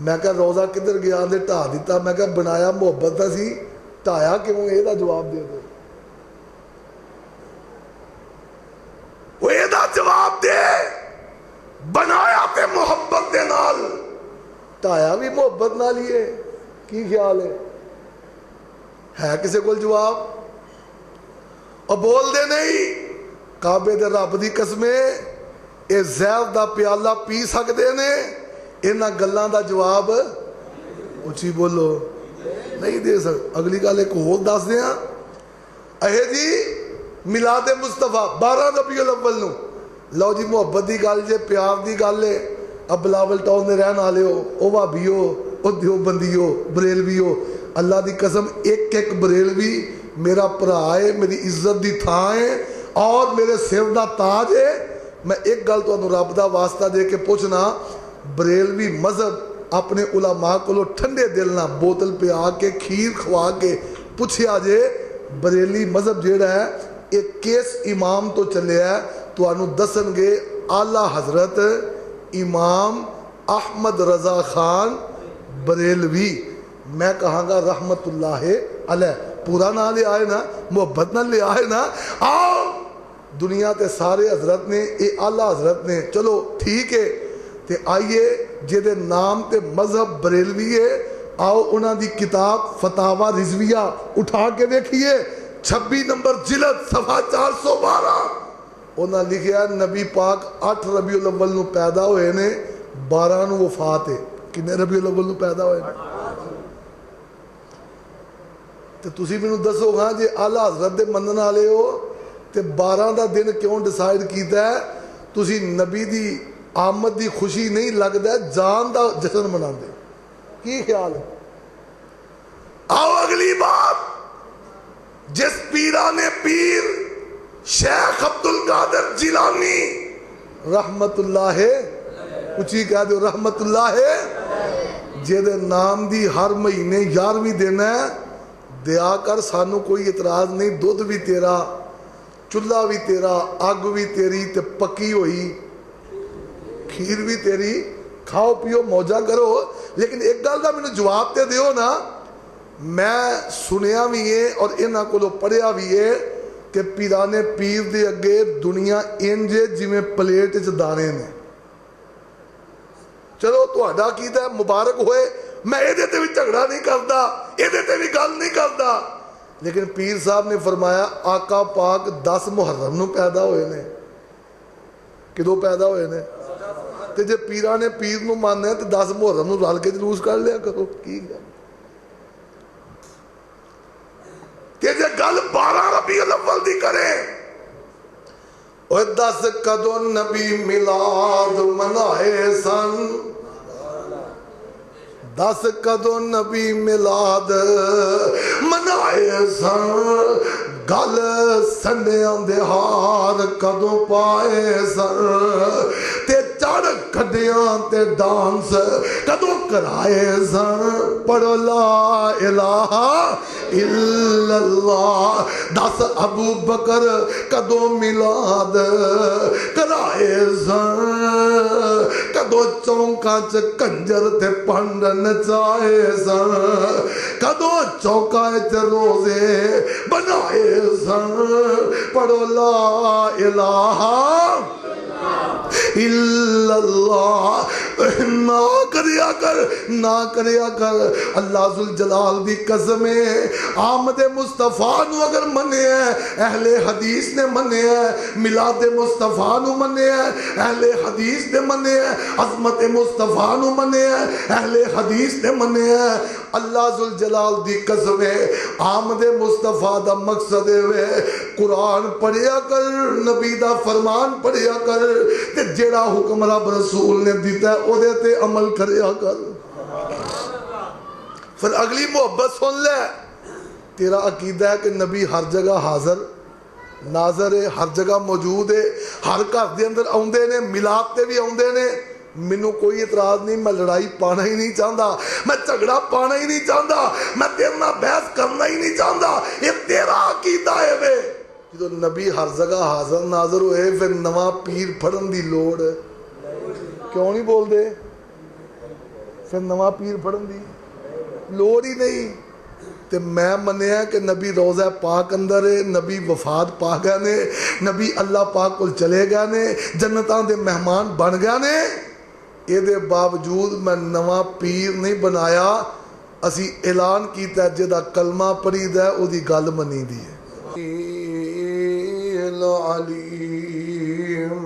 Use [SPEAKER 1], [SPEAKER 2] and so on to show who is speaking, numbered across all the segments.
[SPEAKER 1] میں کہا روزہ کدھر گیا؟ آندے ٹھا دیتا. میں کہا بنایا محبت دا سی, ٹھایا کیوں؟ یہ دا جواب دے دو. وہ یہ دا جواب دے. بنایا تے محبت دے نال, ٹھایا بھی محبت نال ہی ہے. کی خیال ہے کسی کو جواب؟ اور بول دے نہیں. کعبے دے رب دی قسمیں اے زہر دا پیالہ پی سکتے نے؟ انہاں گلاں دا جواب اچھی بولو نہیں دے سکتے. اگلی گل ایک اور دس دیاں. اے جی میلاد مصطفیٰ 12 ربیع الاول نو, لو جی محبت دی گل جے, پیار دی گل ہے. اب بلاول ٹاؤن دے رہن والے ہو, او بھابی ہو, او دیوبندی ہو, بریلوی ہو, اللہ دی قسم ایک ایک بریلوی میرا بھرا ہے, میری عزت دی تھاں ہے اور میرے سر دا تاج ہے. میں ایک گل تو رب دا واسطہ دے کے پوچھنا, بریلوی مذہب اپنے علماء کو ٹھنڈے دل نہ بوتل پہ آ کے کھیر کھوا کے پوچھیا جے, بریلی مذہب جیڑا ہے ایک کیس امام تو چلے ہے, تو انہوں دسن گے اعلیٰ حضرت امام احمد رضا خان بریلوی. میں کہاں گا رحمت اللہ علیہ. پورا نہ لے آئے نا, محبت نہ لے آئے نا. آؤ دنیا تے سارے حضرت نے, اے اعلیٰ حضرت نے, چلو ٹھیک ہے تے آئیے جہدے نام تے مذہب بریلوی ہے, آؤ انہاں دی کتاب فتاوی رضویہ اٹھا کے دیکھیے, 26 نمبر جلد صفحہ 412. انہاں لکھیا نبی پاک 8 ربیع الاول نو پیدا ہوئے نے, 12 نو وفات ہے. کنے ربیع الاول نو پیدا ہوئے نے؟ تے تسی مینوں دسو گا جے اعلیٰ حضرت دے منن والے ہو تے 12 دا دن کیوں ڈیسائیڈ کیتا ہے؟ تسی نبی دی آمد دی خوشی نہیں لگدا ہے, جان دا جشن مناندے. کی خیال ہے؟ آؤ اگلی بات. جس پیران پیر شیخ عبد القادر جیلانی رحمت اللہ اچھی کہہ دو رحمت اللہ, جہدے نام دی ہر مہینے 11ویں دن ہے, دیا کر سانو کوئی اعتراض نہیں. دودھ بھی تیرا, چولہا بھی تیرا, اگ بھی تیری تے پکی ہوئی, کھیر بھی تیری, کھاؤ پیو موجہ کرو. لیکن ایک گل دا مینوں جواب تے دیو نا. میں سنیا بھی ہے اور انہاں کولوں پڑھیا بھی ہے کہ پیرانے پیر دے اگے دنیا انجے جویں پلیٹ وچ دانے نے. چلو تہاڈا کیتا ہے مبارک ہوئے, میں ایدے تے بھی جھگڑا نہیں کردا, ایدے تے بھی گل نہیں کردا. لیکن پیر صاحب نے فرمایا آقا پاک 10 محرم نو پیدا ہوئے نے. کدوں پیدا ہوئے نے؟ تے جے پیرانے پیر نو ماننے ہیں تے 10 محرم نو رل کے جلوس کر لیا کرو. کی گل کہ جے گل 12 ربیع الاول دی کرے, اور 10 کدوں نبی میلاد منائے سن, 10 کدوں نبی میلاد منائے سن, گل سنیاں دے ہار کدوں پائے سن, تے چڑھ کھڈیاں تے ڈانس کدوں کرائے سن. پڑھو لا الہ الا اللہ. 10 ابو بکر کدوں میلاد کرائے سن, کدوں چونکاں چ کنجر تے پنڈ نچائے سن, کدوں چوکاں چ روزے بنائے سن. پڑھو لا الہ الا اللہ. نہ کریا کر, نہ کریا کر. اللہ ذوالجلال دی قسم ہے, آمد مصطفیٰ نو اگر منے ہے, اہل حدیث نے منے ہے, میلاد مصطفیٰ نو منے ہے, اہل حدیث نے منے ہے, عظمت مصطفیٰ نو منے ہے, اہل حدیث نے منے ہے. اللہ ذوالجلال دی قسم ہے, آمد مصطفیٰ دا مقصد ہے قرآن پڑھیا کر, نبی دا فرمان پڑھیا کر, تے جیڑا حکم رب رسول نے دیتا ہے او دے تے عمل کریا کر. پھر اگلی محبت سن لے. تیرا عقیدہ ہے کہ نبی ہر جگہ حاضر ناظر ہے, ہر جگہ موجود ہے, ہر گھر دے اندر آوندے نے, میلاد تے بھی آوندے نے. مینوں کوئی اعتراض نہیں, میں لڑائی پانا ہی نہیں چاہتا, میں جھگڑا پانا ہی نہیں چاہتا, میں تیرے نال بحث کرنا ہی نہیں چاہتا. یہ تیرا عقیدہ ہے وے. جدو نبی ہر جگہ حاضر ناظر ہوئے پھر نواں پیر پھڑن دی لوڑ کیوں نہیں بول دے؟ پھر نواں پیر پڑھن دی لوڑ ہی نہیں. تے میں منیا کہ نبی روضہ پاک اندر ہے, نبی وفات پا گئے نے, نبی اللہ پاک کو چلے گئے نے, جنتاں دے مہمان بن گئے نے, یہ دے باوجود میں نواں پیر نہیں بنایا. اسی اعلان کیتا ہے جدا کلمہ پڑھی دا ہے او دی گل منی دی ہے. العلیم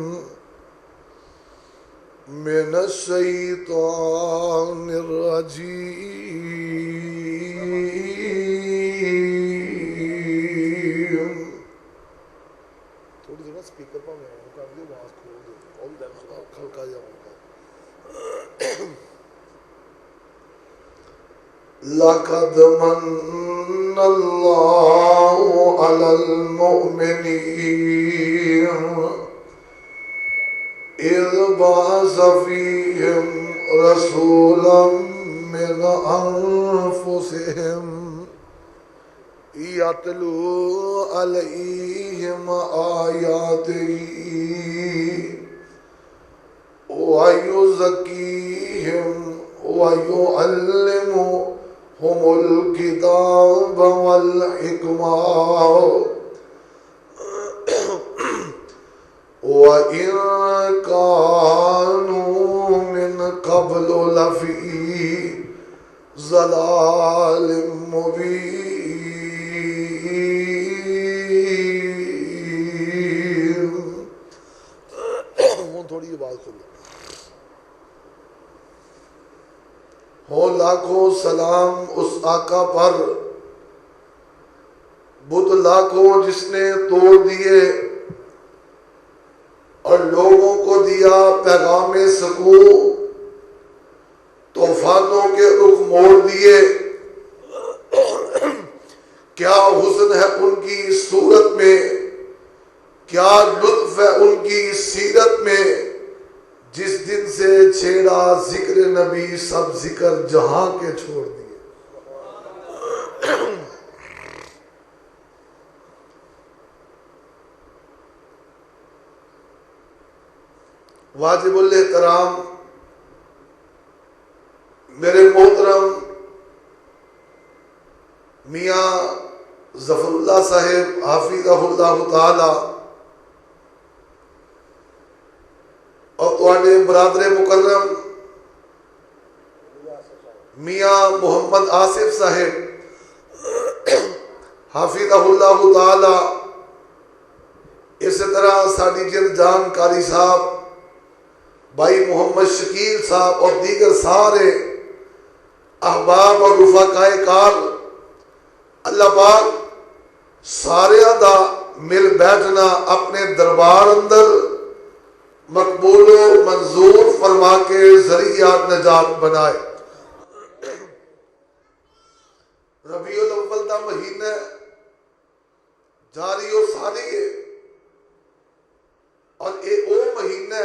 [SPEAKER 1] من الشیطان الرجیم. تھوڑی ذرا سپیکر پہ میں کر دو, آواز کھول دو, اور بھی ہلکا جاؤں گا. لقد من اللہ علی المؤمنین اذ بعث فیہم رسولا من انفسہم یتلو علیہم آیاتہ ویزکیہم وَيُعَلِّمُهُمُ الْكِتَابَ وَالْحِكْمَةَ وَإِن كَانُوا مِن قَبْلُ لَفِي ضَلَالٍ مُبِينٍ. وہ تھوڑی آواز کھولو. ہو لاکھوں سلام اس آقا پر, بت لاکھوں جس نے توڑ دیے اور لوگوں کو دیا پیغام سکون, طوفانوں کے رخ موڑ دیے. کیا حسن ہے ان کی صورت میں, کیا لطف ہے ان کی سیرت میں, جس دن سے چھیڑا ذکر نبی سب ذکر جہاں کے چھوڑ دیے. واجب الاحترام میرے محترم میاں ظفر اللہ صاحب حافظہ اللہ تعالی اور تواڈے برادر مکرم میاں محمد آصف صاحب حافظہ اللہ تعالی, اسی طرح ساڈی جن جان کاری صاحب, بھائی محمد شکیل صاحب اور دیگر سارے احباب اور رفقائے کار, اللہ پاک سارے دا مل بیٹھنا اپنے دربار اندر مقبول و منظور فرما کے ذریعہ نجات بنائے. ربیع الاول دا مہینہ جاری و ساری ہے, اور اے او مہینہ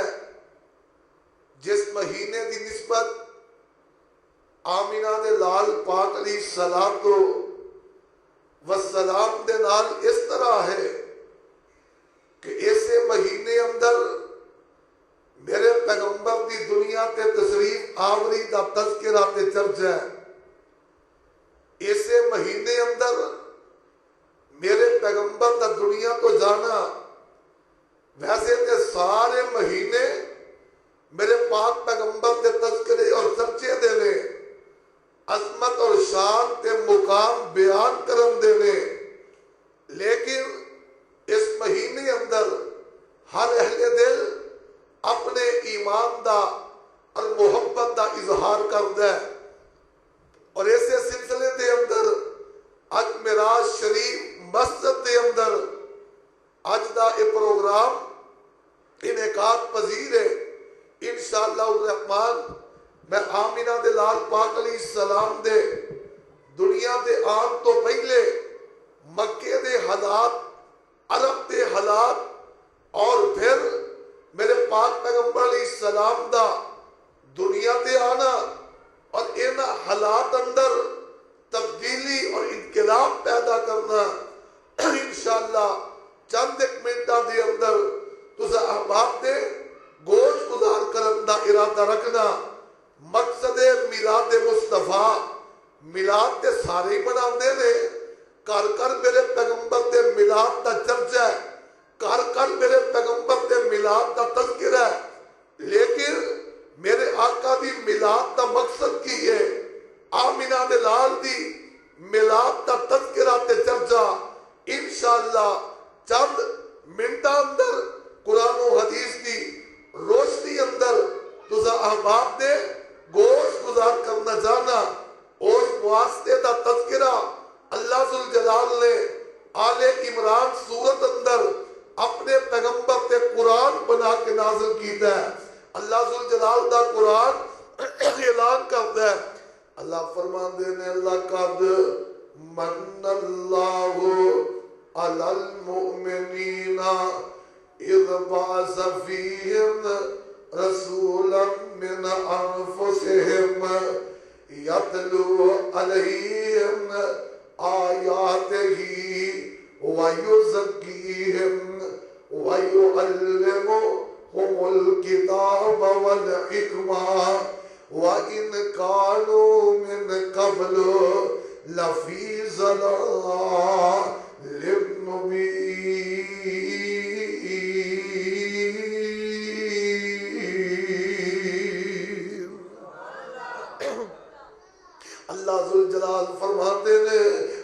[SPEAKER 1] جس مہینے دی نسبت آمینہ دے لال پاک علیہ الصلوۃ والسلام دے نال اس طرح ہے کہ ایسے مہینے اندر میرے پیغمبر دی دنیا تے تشریف آوری دا تذکرہ تے چرچا ہے. ایسے مہینے اندر میرے پیغمبر دا دنیا کو جانا, ویسے تے سارے مہینے میرے پاک پیغمبر دے تذکرے اور چرچے دے نے, عظمت اور شان تے مقام بیان کرن دے نے, لیکن اس مہینے اندر ہر اہل دل اپنے ایمان دا اور محبت دا اظہار کردا ہے. اور ایسے سلسلے دے اندر اج معراج شریف مسجد دے اندر اج دا یہ پروگرام انعقاد پذیر ہے. انشاءاللہ الرحمن میں آمینہ دے لال پاک علیہ السلام دے دنیا دے آن تو پہلے مکے دے حالات, عرب دے حالات, اور پھر میرے پاک پیغمبر علیہ السلام دا دنیا دے آنا اور ان حالات اندر تبدیلی اور انقلاب پیدا کرنا انشاءاللہ چند ایک منٹاں دے اندر تسا احباب دے گوش گزار کرن دا ارادہ رکھنا. مقصد میلاد مصطفیٰ میلاد تے سارے ہی مناندے نے کر کر میرے پیغمبر دے میلاد دا چرچا ہے کر کر میرے پیغمبر دے میلاد دا تذکرہ ہے لیکن میرے آقا دی میلاد دا مقصد کی ہے آمینہ دے لال دی میلاد دا تذکرہ تے چرچا انشاءاللہ چند منٹا اندر قرآن و حدیث کی روشنی اندر تجھا احباب دے گوشت گزار کرنا جانا اور واسطے دا تذکرہ اللہ ذوالجلال نے آل عمران سورت اندر اپنے پیغمبر تے قرآن بنا کے نازل کیتا ہے اللہ ذوالجلال دا قرآن اعلان کرتا ہے اللہ فرماندے نے لقد من اللہ علی المؤمنین اذ بعث فیہم رسولا من انفسہم یتلو علیہم آیاتہ ویزکیہم ویعلمہم الکتاب والحکمہ وَإِنْ كَانُوا مِنْ قَبْلُ لَفِي ضَلَالٍ مُبِينٍ اللہ ذوالجلال فرماتے نے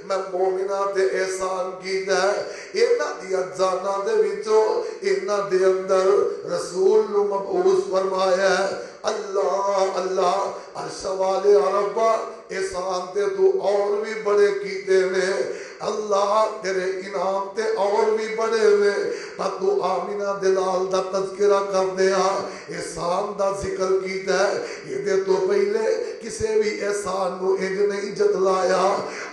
[SPEAKER 1] میں مومنہ تے احسان کیتا ہے اینا دی اجزانہ دے وچوں اینا دے اندر رسول مبعوث فرمایا ہے اللہ اللہ عرش والے ربا احسان تے تو اور بھی بڑے کیتے نے اللہ تیرے انعام تے اور بھی بڑے نے پر تو آمینہ دلال دا تذکرہ کر دیا احسان دا ذکر کیتا ہے یہ دے تو پہلے کسے بھی احسان نو انج نہیں جتلایا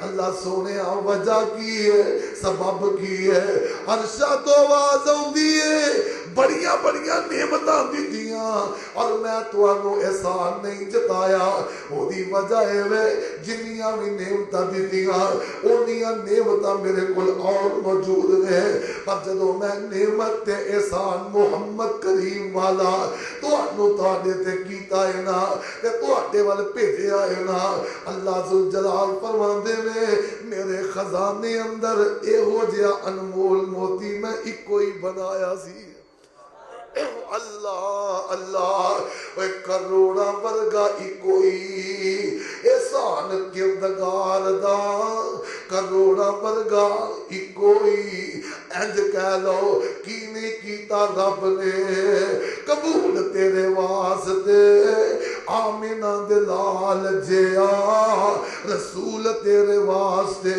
[SPEAKER 1] اللہ سونے وجہ کی ہے سبب کی ہے عرشہ تو آواز ہوندی ہے بڑیاں بڑیاں نعمتاں دی دیاں اور میں تو انو احسان نہیں جتایا وہ دی وجہ ہے جنیاں بھی نعمتاں دی دیاں انیاں نعمتاں میرے کل اور موجود رہے پر جدو میں نعمت تے احسان محمد کریم والا تو انو تاڑے تے کیتا ہے نا تے تو آٹے والے پیجے آئے نا اللہ ذوالجلال فرماندے نے میرے خزانے اندر اے ہو جیا انمول موتی میں ایک کوئی بنایا سی اللہ اللہ وہ کروڑا ورگا ہی کوئی احسان کردگار دا کروڑا ورگا ہی کوئی انج کہہ لو کی نہیں کیتا رب نے قبول تیرے واسطے آمینہ دلال جیا رسول تیرے واسطے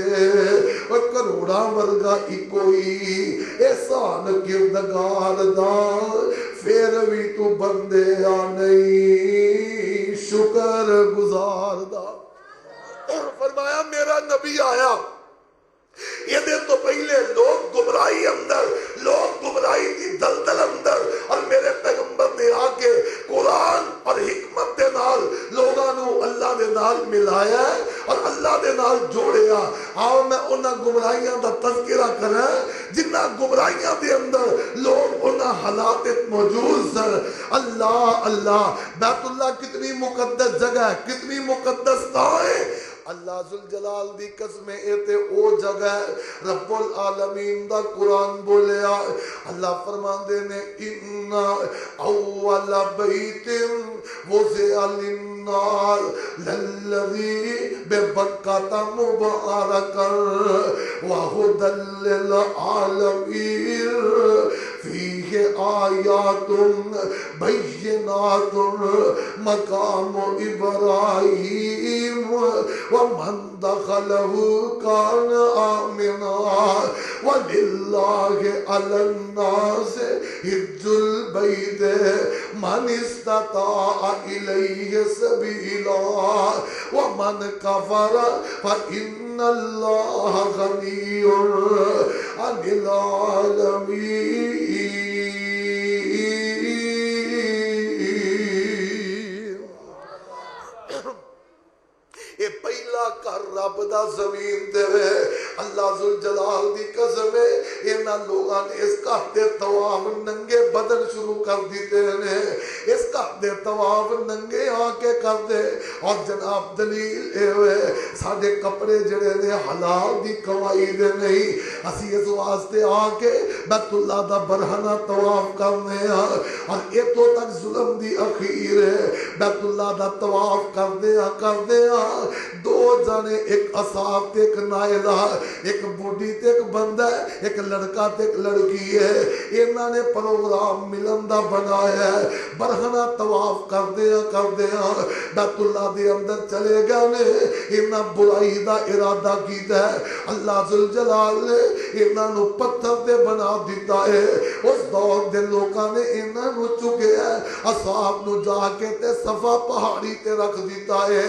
[SPEAKER 1] وہ کروڑا ورگا ہی کوئی احسان کردگار دا پھر بھی تو بندے نہیں شکر گزار دا فرمایا میرا نبی آیا یہ دن تو پہلے لوگ گمراہی اندر لوگ گمراہی کی دلدل اندر اور میرے پیغمبر نے آکے قرآن اور حکمت دے نال لوگاں نو اللہ دے نال ملایا ہے اور اللہ دے نال جوڑیا آؤ میں انہاں گمراہیاں دا تذکرہ کریں جنہاں گمراہیاں دے اندر لوگ انہاں حالات موجود سر اللہ اللہ بیت اللہ کتنی مقدس جگہ ہے کتنی مقدس ہے اللہ ذوالجلال دی قسم ایتے او جگہ رب العالمین دا قرآن بولیا اللہ فرماندے نے ان اول بیت وضع للناس للذی ببکۃ مبارکا وہدی للعالمین فیہ آیات بینات مقام ابراہیم ومن دخلہ کان آمنا وللہ علی الناس حج البیت من استطاع الیہ سبیلا ومن کفر فإن اللہ غنی عن العالمین یہ پہلا کر رب دا زمین دے اللہ ذوالجلال دی قسم ہے انہاں لوگاں نے اس گھر دے طواف ننگے بدن شروع کر دیتے ہیں اس گھر دے طواف ننگے آ کے کر دے اور جناب دلیل اے ہوئے ساڈے کپڑے جڑے نے حلال دی کمائی دے نہیں اسی اس واسطے آ کے بیت اللہ دا برہنہ طواف کرنے ہاں اور اتو تک ظلم دی اخیر ہے بیت اللہ دا طواف کردے ہاں دو جانے ایک اصحاب تے ایک نائلہ ایک بوڑھی تے ایک بندہ ہے ایک لڑکا تے ایک لڑکی ہے انہاں نے پروگرام ملن دا بنایا ہے برہنہ طواف کردے ہاں بیت اللہ دے اندر چلے گئے نے انہاں برائی دا ارادہ کیتا ہے اللہ ذوالجلال نے انہاں نو پتھر دے بنا دیتا ہے اس دور دے لوکاں نے انہاں نو چکے ہے اصحاب نو جا کے تے صفا پہاڑی تے رکھ دیتا ہے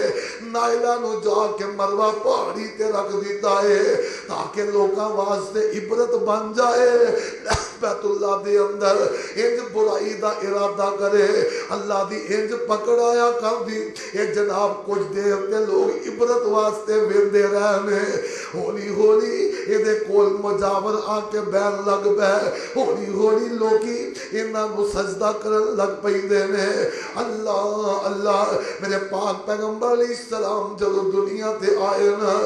[SPEAKER 1] نائلہ نو جا کے مروہ پہاڑی تے رکھ دیتا ہے تاکہ لوکاں واسطے عبرت بن جائے بیت اللہ دے اندر انج برائی دا ارادہ کرے اللہ دی انج پکڑایا کر دی یہ جناب کچھ دیر تے لوگ عبرت واسطے ویندے رہنے ہولی ہولی یہ دے کول مجاور آ کے بین لگ بے ہولی ہولی لوگی انہاں نو سجدہ کرن لگ پیندے نے اللہ اللہ میرے پاک پیغمبر علیہ السلام جدو دنیا تے آئے نا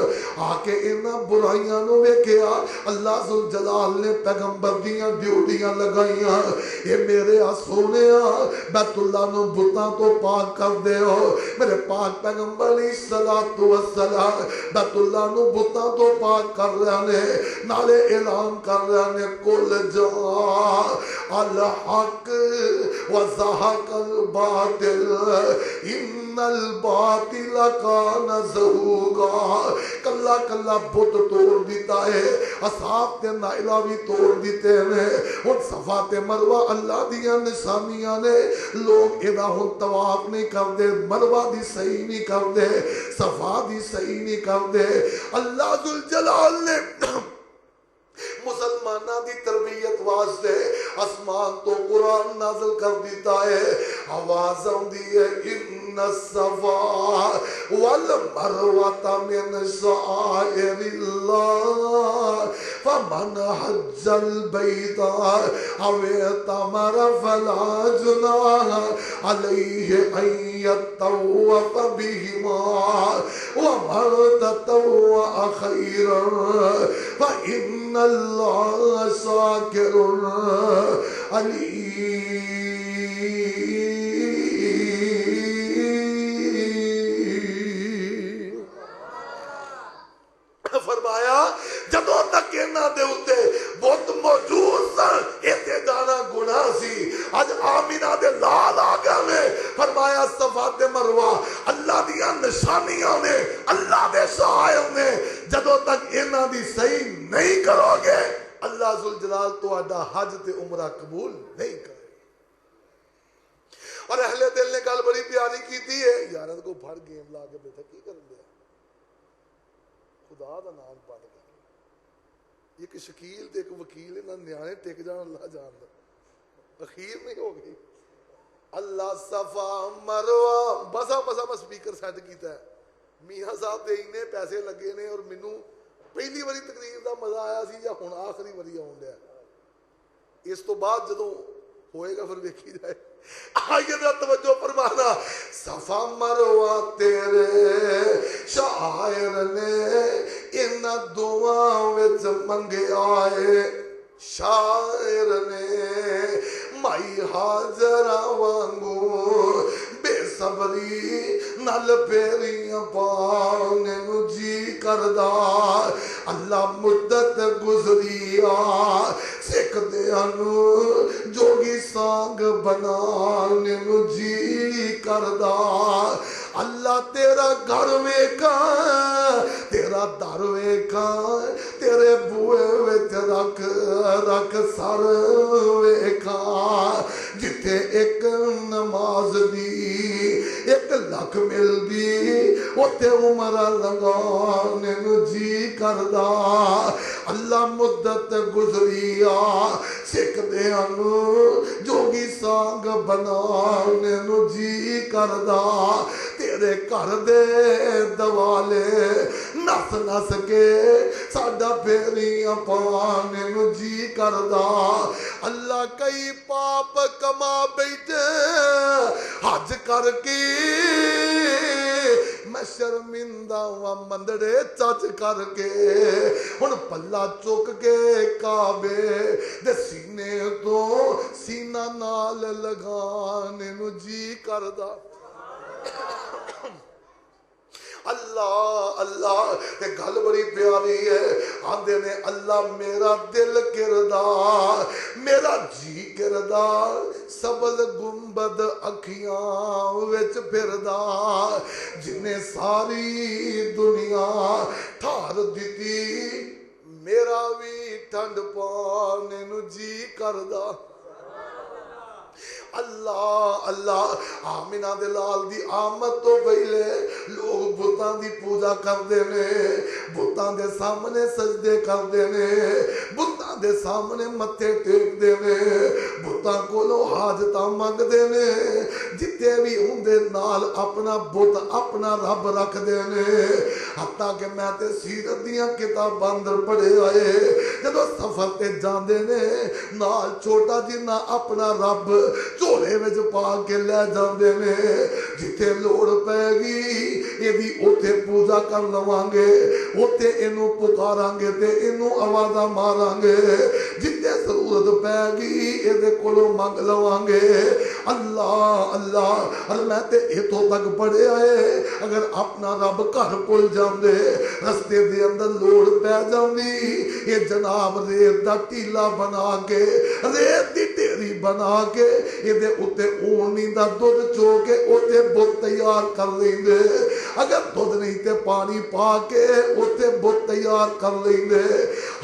[SPEAKER 1] آ کے انہاں برائیاں نو ویکھیا اللہ ذوالجلال نے پیغمبر دیاں ڈیوٹیاں لگائیاں یہ میرے سونے بیت اللہ نو بتاں تو پاک کر دے ہو میرے پاک پیغمبر علیہ السلام بیت اللہ نو بتاں تو پاک کر رہے ہیں نالے اعلان کر رہے ہیں کل جا الحق وزحق الباطل ان الباطل کان زہوقا کلا کلا بت توڑ دیتا ہے اصحاب تے نائلہ بھی توڑ دیتے ہیں ان صفا تے مروہ اللہ دیاں نشانیاں نے لوگ ادا ہن طواف نہیں کر دے مروہ دی صحیح نہیں کر دے صفا دی صحیح نہیں کر دے اللہ ذوالجلال نے مسلمانہ دی تربیت واسطے اسمان تو قرآن نازل کر دیتا ہے آواز آندی ہے ان الصفا والمروہ من شعائر اللہ فمن حج البیت او اعتمر فلا جناح علیہ ان یطوف بہما ومن تطوع خیرا فإن اللہ شاکر علیم فرمایا جدوں تک انہاں دے اوتے بت موجود سن ایتھے جانا گناہ سی اج آمینہ دے لال آ گئے نے فرمایا صفا تے مروہ اللہ دیاں نشانیاں نے اللہ دے شعائر نے جدوں تک انہاں دی صحیح نہیں کرو گے اللہ ذوالجلال تہاڈا حج تے عمرہ قبول نہیں کرے اور اہل دل نے گل بڑی پیاری کیتی ہے یار کو پھڑ گیم لا کے بیٹھا کی کرن دیا خدا دا نام پڑھ گیا ایک شکیل تے ایک وکیل انہاں نیانے ٹک جان اللہ جان دا اخیر نہیں ہو گئی اللہ صفا مروہ بسا میں سپیکر سیٹ کیتا ہے میاں صاحب دے انے پیسے لگے نے اور مینوں پہلی واری تقریر دا مزہ آیا سی یا ہن آخری واری آن ڈیا اس تو بعد جدوں ہوئے گا پھر دیکھی جائے آئیے ذرا توجہ فرمانا صفا مروہ تیرے شاعر نے ان دعاں وچ منگے آئے شاعر نے مائی حاضرہ وانگو بے صبری نال پیریاں پانے نو جی کردہ اللہ مدت گزریا سکھ دیانو جوگی سانگ بنانے نو جی کردہ اللہ تیرا گھر ویکھا تیرا در ویکھا تیرے بوئے وچ رکھ سر ویکھا جتھے ایک نماز دی ایک لکھ مل دی اوتے عمرہ لگانے نو جی کردا اللہ مدت گزریا سکھ دیانو جوگی سانگ بنانے نو جی کردا تیرے گھر دے دوالے نس نس کے ساڈا پھیریاں پانے نو جی کردا اللہ کئی پاپ کما بیٹھے حج کر کے میں شرمندہ ہوا مندڑے چچ کر کے ہن پلا چک کے کعبے دے سینے تو سینہ نال لگانے نو جی کردا اللہ اللہ تے گل بڑی پیاری ہے آندے نے اللہ میرا دل کردا میرا جی کردا سبل گنبد اکھیاں وچ پھردا جنہیں ساری دنیا ٹھار دتی میرا بھی ٹھنڈ پانے نو جی کردا اللہ اللہ آمینہ دے لال دی آمد تو پہلے لوگ بتاں دی پوجا کر دے نے بتاں دے سامنے سجدے کر دے نے بتاں دے سامنے متھے ٹیک دے نے بتاں کولوں حاجتاں منگ دے نے جتے بھی ہوندے نال اپنا بت اپنا رب رکھ دے نے حتیٰ کہ میں تے سیرت دیاں کتاب اندر پڑھے آئے جدو سفر تے جاندے نے نال چھوٹا جنہ اپنا رب چولے وچ پا کے لے جاندے نے جتھے لوڑ پے گی یہ بھی اوتھے پوجا کر لواں گے اوتھے اینو پکاراں گے تے اینو آوازاں ماراں گے جتھے ضرورت پے گی ایدے کولوں منگ لواں گے اللہ اللہ اور میں تے ایتھوں تک پڑھے آئے اگر اپنا رب گھر کول جاندے رستے دے اندر لوڑ پے جاندی یہ جناب ریت دا ٹیلا بنا کے ریت دی ٹیری بنا کے یہ دے اتے اونی دا دودھ چو کے اتے بت تیار کر لیں دے اگر دودھ نہیں تے پانی پا کے اتے بت تیار کر لیں دے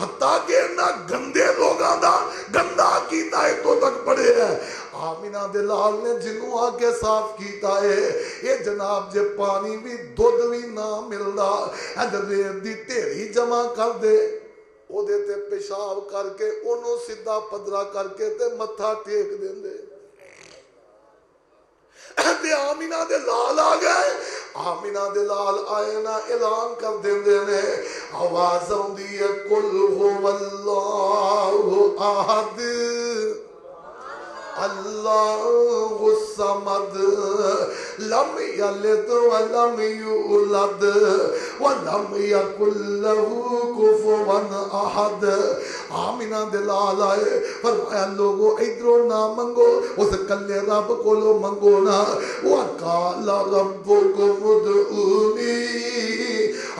[SPEAKER 1] حتیٰ کہ نہ گندے لوگاں دا گندہ کیتا ہے تو تک پڑے ہے آمینہ دلال نے جنوں آگے صاف کیتا ہے یہ جناب جے پانی بھی دودھ بھی نہ ملدا ادھر ریت دی ٹیری جمع کر دے او دے تے پیشاب کر کے انہوں سیدھا پدرا کر کے تے متھا ٹیک دیں دے تے آمینہ دے لال آ گئے آمینہ دے لال آئے نا اعلان کر دیں دے نے آواز ہوندی ہے قل هو اللہ احد اللہ الصمد لم یلد ولم یولد ولم یکن لہ کفوا احد آمینہ دلال آئے فرمایا لوگو ادھرو نہ منگو اس کلے رب کولو منگو نا وقال ربکم ادعونی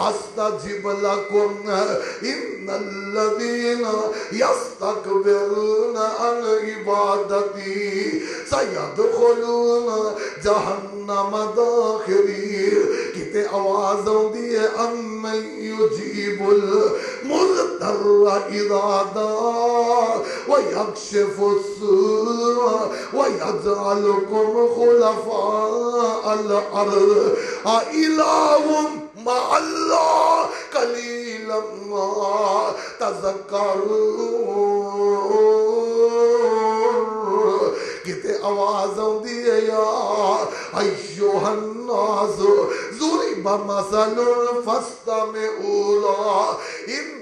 [SPEAKER 1] استجب لکم ان الذین یستکبرون عن عبادتی سیدخلون جہنم داخرین کتے آواز ہوندی ہے امن یجیب المضطر اذا دعا ویکشف السوء ویجعلکم خلفاء الارض الہ مع اللہ قلیلا ما تذکرون کتے آواز ہوندی ہے یا ایوہ الناس ضرب مثل فاستمعوا له ان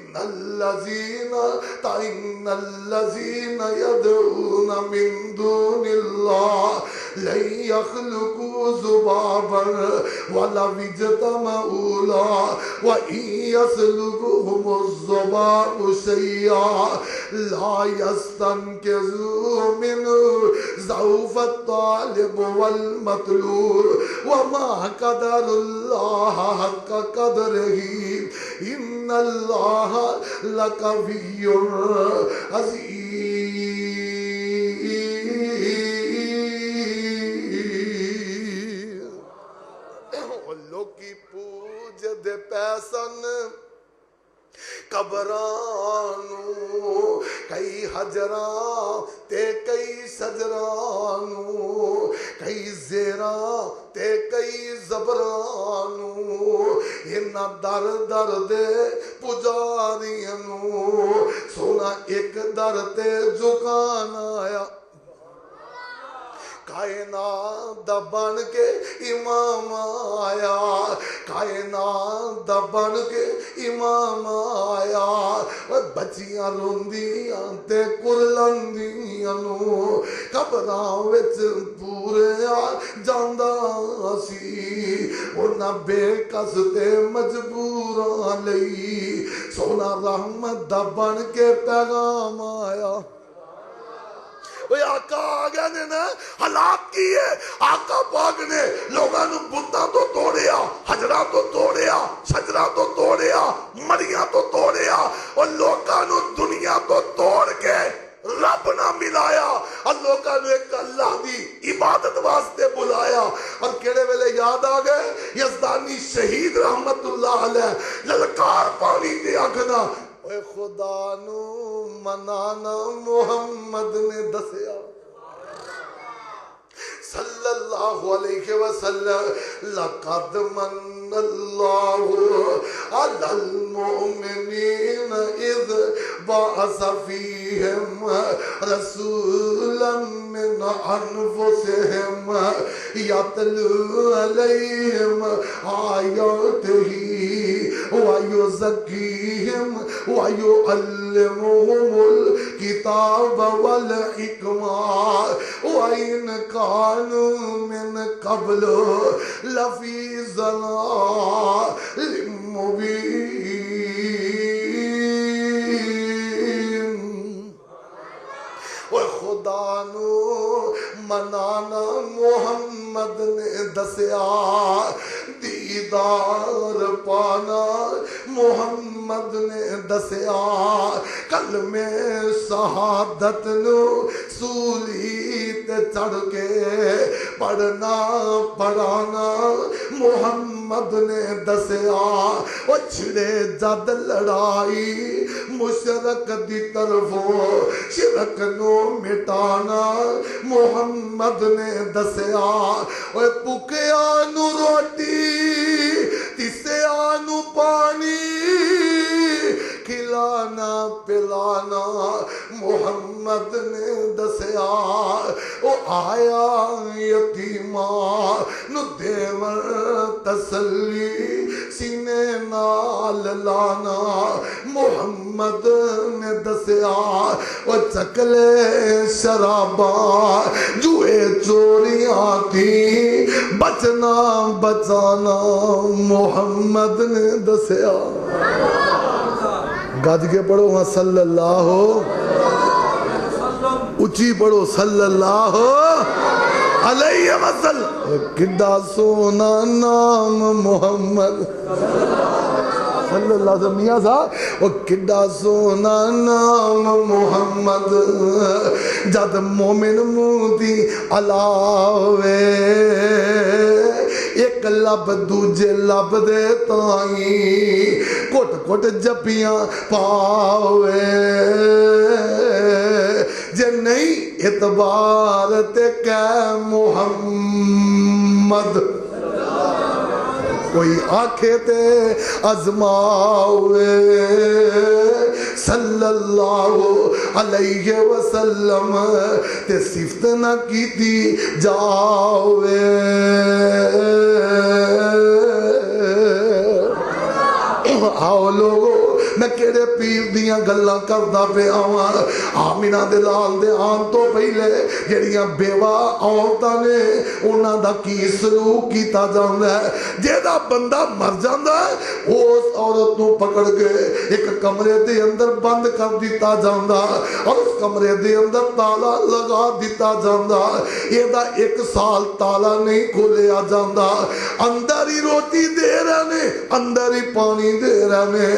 [SPEAKER 1] الذين يدعون من دون الله لن يخلقوا ذبابا ولو اجتمعوا له وإن يسلبهم الذباب شيئا لا يستنقذوه منه ضعف الطالب والمطلوب وما قدر الله حق قدره إن الله لقوي عزيز لوکی پوج دے پیسن قبرانو کئی حجران تے کئی سجرانو کئی زیران تے کئی زبرانو انہا در در دے پجاریانو سونا ایک در تے جکان آیا کائنات دا بن کے امام آیا کائنات دا بن کے امام آیا بچیاں روندیاں تے کرلندیاں نو قبراں وچ پوریا جاندا سی انہاں بے کس تے مجبوراں لئی سونا رحمت دا بن کے پیغام آیا وہ آقا آگیا نے نا حالات کی ہے آقا پاک نے لوگاں نو بتاں تو توڑیا حجرہ تو توڑیا شجرہ تو توڑیا مریاں تو توڑیا اور لوگاں نو دنیا تو توڑ کے رب نہ ملایا اور لوگاں نو ایک اللہ دی عبادت واسطے بلایا اور کیڑے ویلے یاد آ گئے یزدانی شہید رحمت اللہ علیہ للکار پانی دے آگنا اے خدا نو منانا محمد نے دسیا صلی اللہ علیہ وسلم لقد من اللہ علی المؤمنین اذ بعث فیہم رسولا من انفسہم یتلو علیہم آیاتہ ویزکیہم ویعلمہم الکتاب والحکمہ وَإِنْ كَانُوا مِنْ قَبْلُ لَفِي ضَلَالٍ مُبِينٍ وہ خدا نو منانا محمد نے دسیا دیدار پانا محمد نے دسیا کلمے شہادت نو سولی تے چڑھ کے پڑھنا پڑھانا محمد نے دسیا وہ چھڑے جد لڑائی مشرک دی طرفوں شرک نو مٹانا محمد نے دسیا وہ پکیا نو روٹی تسیا نو پانی کھلانا پلانا محمد نے دسیا وہ آیا یتیماں نو دیور تسلی سینے نال لانا محمد نے دسیا وہ چکلے شرابا جوئے چوریاں تھی بچنا بچانا محمد نے دسیا گج کے پڑھو ہاں صلی اللہ اچھی پڑھو صلی اللہ علیہ وسلم کڈا سونا نام محمد صلی اللہ علیہ وسلم میاں صاحب وہ کڈا سونا نام محمد جد مومن موتی علاوے ایک لب دوجے لب دے تائیں کٹ کٹ جپیاں پاوے جے نہیں اعتبار تے کہ محمد کوئی آنکھیں تے ازماوے صلی اللہ علیہ وسلم تے صفت نہ کیتی جاوے آؤ لوگو میں کیڑے پیر دیاں گلاں کردا پہ آواں آمینہ دے لال دے آن تو پہلے جڑیاں بیوہ عورتاں نے انہاں دا کی سلوک کیتا جاندا ہے جیڑا بندہ مر جاندا ہے اس عورت نو پکڑ کے ایک کمرے دے اندر بند کر دیتا جاندا اور اس کمرے دے اندر تالا لگا دیتا جاندا یہ دا 1 سال تالا نہیں کھولیا جاندا اندر ہی روٹی دے رہنے اندر ہی پانی دے رہنے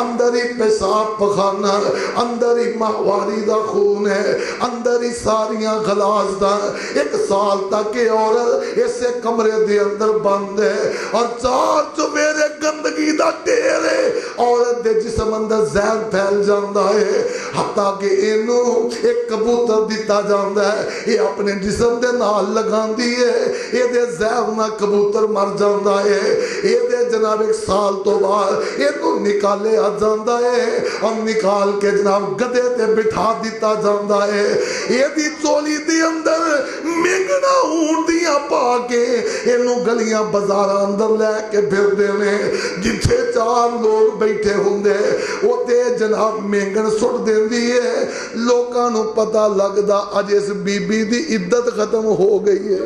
[SPEAKER 1] اندر ہی پیشاب پخانا اندر ہی ماہواری دا خون ہے اندر ہی ساریاں غلاظ دا 1 سال تک یہ عورت اسے کمرے دے اندر بند ہے اور 4 چوبیرے گندگی دا ڈھیر ہے عورت دے جسم اندر زہر پھیل جاندا ہے حتیٰ کہ اینو ایک کبوتر دیتا جاندا ہے یہ اپنے جسم دے نال لگان دی ہے یہ دے زہر نہ کبوتر مر جاندا ہے یہ دے جناب 1 سال تو بعد یہ تو نکالیا جاندا ہے اور نکال کے جناب گدے تے بٹھا دیتا جاندا ہے یہ دی چولی دی اندر مینگنا اونٹیاں پا کے اینو گلیاں بازاراں اندر لے کے پھردے نے جتھے 4 لوگ بیٹھے ہوندے او تے جناب مینگن سٹ دیندی ہے لوکاں نو پتہ لگدا اج اس بی بی دی عدت ختم ہو گئی ہے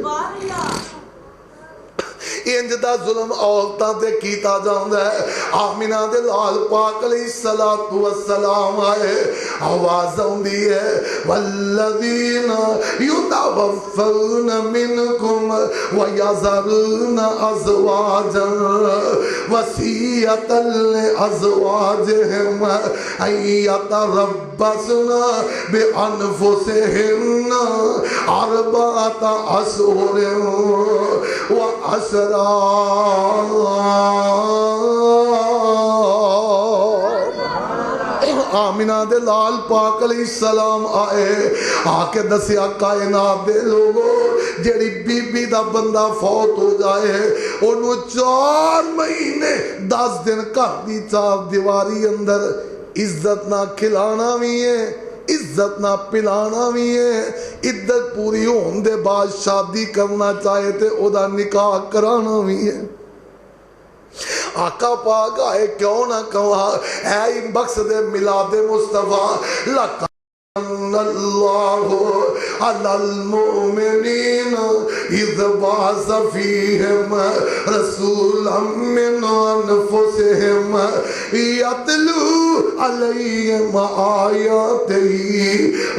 [SPEAKER 1] انج دا ظلم عورتاں تے کیتا جاندا ہے آمینہ دے لال پاک علیہ السلام آئے آواز آندی ہے والذین یتوفون منکم ویذرون ازواجا وصیۃ لازواجہم ان یتربصن بانفسہن 4 اشہر وعشرا آمینہ دے لال پاک علیہ السلام آئے آکے دسیا کائنات دے لوگوں جیڑی بی بی دا بندہ فوت ہو جائے انہوں 4 مہینے 10 دن کر دی 4 دیواری اندر عزت نہ کھلانا بھی ہے عزت نہ پلانا بھی ہے عدت پوری ہون دے بعد شادی کرنا چاہے تے او دا نکاح کرانا بھی ہے آقا پاک آئے کیوں نہ کہا اے مقصد میلاد مصطفیٰ لکن اللہ علی المؤمنین اذ بعث فیہم رسولا من انفسہم یتلو علیہم آیاتہ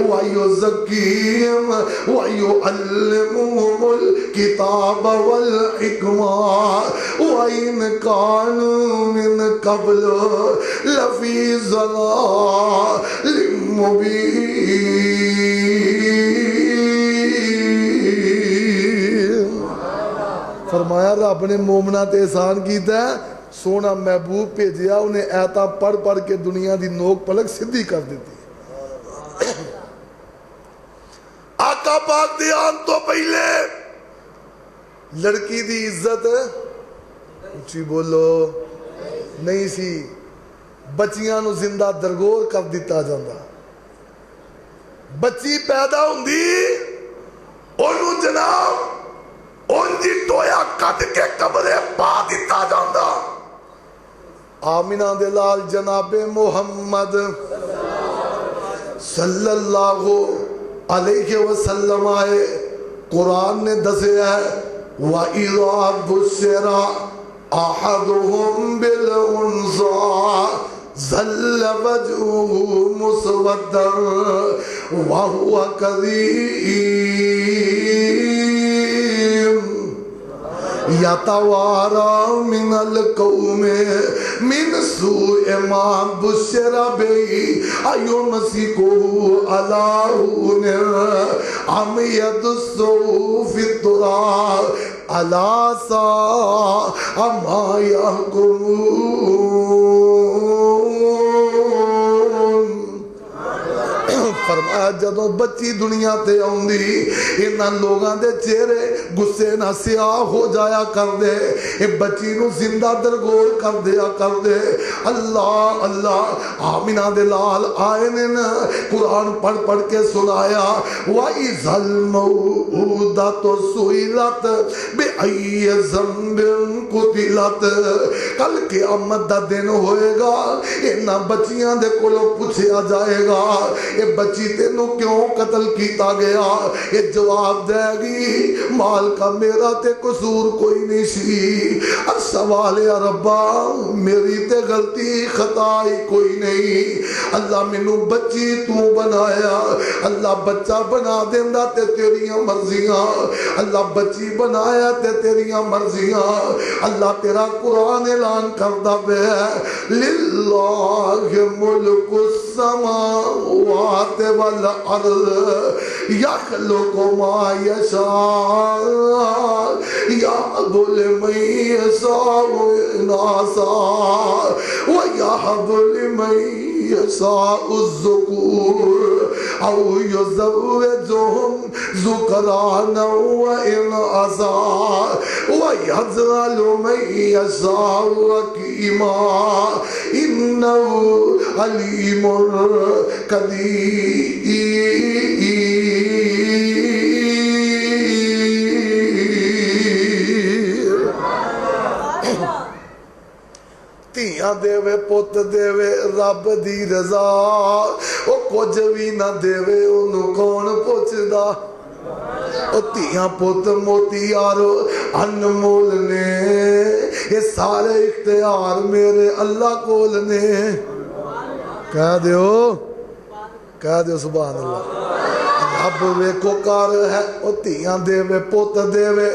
[SPEAKER 1] ویزکیہم ویعلمہم الکتاب والحکمہ وَإِنْ كَانُوا مِنْ قَبْلُ لَفِي ضَلَالٍ مُبِينٍ فرمایا رب نے مومنہ تے احسان کیتا ہے سونا محبوب بھیجیا انہیں ایتا پڑھ پڑھ کے دنیا دی نوک پلک سدھی کر دیتی آقا پاک دیان تو پہلے لڑکی دی عزت اچھی بولو نہیں سی بچیاں نو زندہ درگور کر دیتا جاندہ بچی پیدا ہوندی انہوں جناب ان جی ٹویا کٹ کے قبرے پا دیتا جاندہ آمینہ دلال جناب محمد صلی اللہ علیہ وسلم آئے قرآن نے دسے ہے وَإِذَا بُشِّرَ أَحَدُهُمْ بِالْأُنثَىٰ ظَلَّ وَجْهُهُ مُسْوَدًّا وَهُوَ كَظِيمٌ يَتَوَارَى مِنَ الْقَوْمِ مِنْ سُوءِ مَا بُشِّرَ بِهِ أَيُمْسِكُهُ عَلَىٰ هُونٍ أَمْ يَدُسُّهُ فِي التُّرَابِ أَلَا سَاءَ مَا يَحْكُمُونَ فرمایا جدوں بچی دنیا تے آندی انہاں لوگاں دے چہرے غصے نہ سیاہ ہو جایا کر دے اے بچی نو زندہ درگور کر دیا کر دے اللہ اللہ آمینہ دے لال آئے نے قرآن پڑھ پڑھ کے سنایا وَإِذَا الْمَوْءُودَةُ سُئِلَتْ بِأَيِّ ذَنبٍ قُتِلَتْ کل قیامت دا دن ہوئے گا انہاں بچیاں دے کولوں پوچھیا جائے گا یہ بچی تینوں کیوں قتل کیتا گیا یہ جواب دے گی مال کا میرا تے قصور کوئی نہیں سی اب سوال یا ربا میری تے غلطی خطائی کوئی نہیں اللہ منو بچی تو بنایا اللہ بچہ بنا دیندہ تے تیریاں مرضیاں اللہ بچی بنایا تے تیریاں مرضیاں اللہ تیرا قرآن اعلان کردہ بے للہ ملک السماوات والارض یخلق ما یشاء یہب لمن یشاء اناثا ویہب لمن یشاء الذکور او یزوجہم ذکرانا وانعسا ویجعل من یشاء عقیما انہ علیم قدیر۔ تیاں دیوے پوت دیوے رب دی رضا، او کچھ بھی نہ دیوے انہوں کون پوچھدا۔ او تیاں پوت موتی یارو انمول نے، یہ سارے اختیار میرے اللہ کول نے۔ کہہ دیو سبحان اللہ۔ رب ویکھو کار ہے او تیاں دیوے پوت دیوے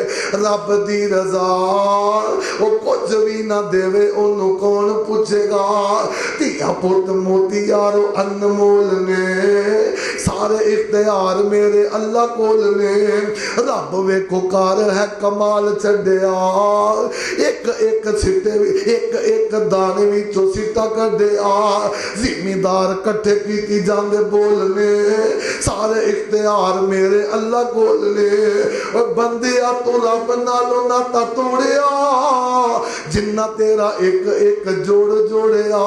[SPEAKER 1] رب دی رضا، او کچھ بھی نہ دیوے انہوں کون پوچھے گا۔ تیاں پوت موتی یارو انمول نے، سارے اختیار میرے اللہ کول نے۔ رب ویکھو کار ہے کمال چھڈیا، ایک ایک چھٹے ایک ایک دانے وچوں سٹا کڈیا، زمیندار کٹھے کیتی جاندے بولنے، سارے اختیار میرے اللہ کول نے۔ بندیا تو رب نالوں ناتا توڑیا، جنہ تیرا ایک ایک جوڑ جوڑیا،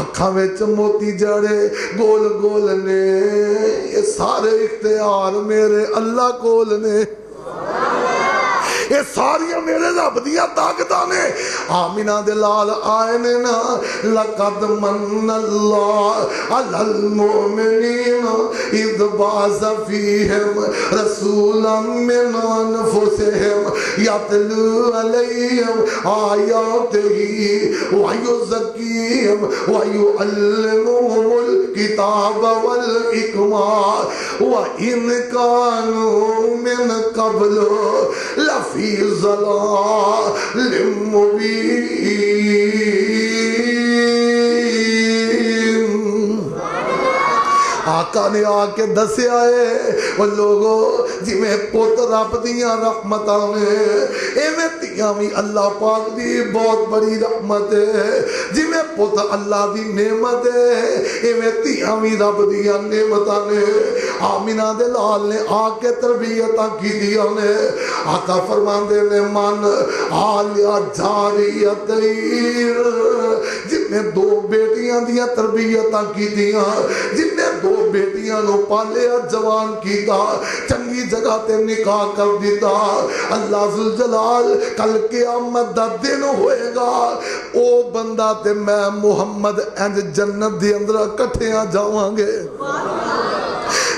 [SPEAKER 1] اکھاں وچ موتی جڑے گول گول نے، یہ سارے اختیار میرے اللہ کول نے۔ یہ ساریاں میرے رب دیاں طاقتاں نے۔ آمینہ دے لال آئے نے نا، لقد من اللہ علی المؤمنین اذ بعث فیہم رسولا من انفسہم یتلو علیہم آیاتہ ویزکیہم ویعلمہم الکتاب والحکمہ وَإِنْ كَانُوا مِنْ قَبْلُ لَفِي ضلال مبین۔ آقا نے آکے دسے آئے وہ لوگوں جی میں پوت رب دیاں رحمتاں نے، اے میں تیاں بھی اللہ پاک دی بہت بڑی رحمت ہے، جی میں پوت اللہ دی نعمت ہے، اے میں تیاں بھی رب دیاں نعمتاں نے۔ آمینہ دے لال نے آکے تربیتاں کی دیا نے۔ آقا فرماندے نے من آلیا جاریتیر، جن نے دو بیٹیاں دیاں تربیتاں کی دیاں، جن نے دو بیٹیاں نو پالیا جوان کیتا، چنگی جگہ تے نکاح کر دیتا، اللہ ذوالجلال کل قیامت دا دن ہوئے گا، او بندہ تے میں محمد انج جنت دی اندر کٹھیاں جاواں گے۔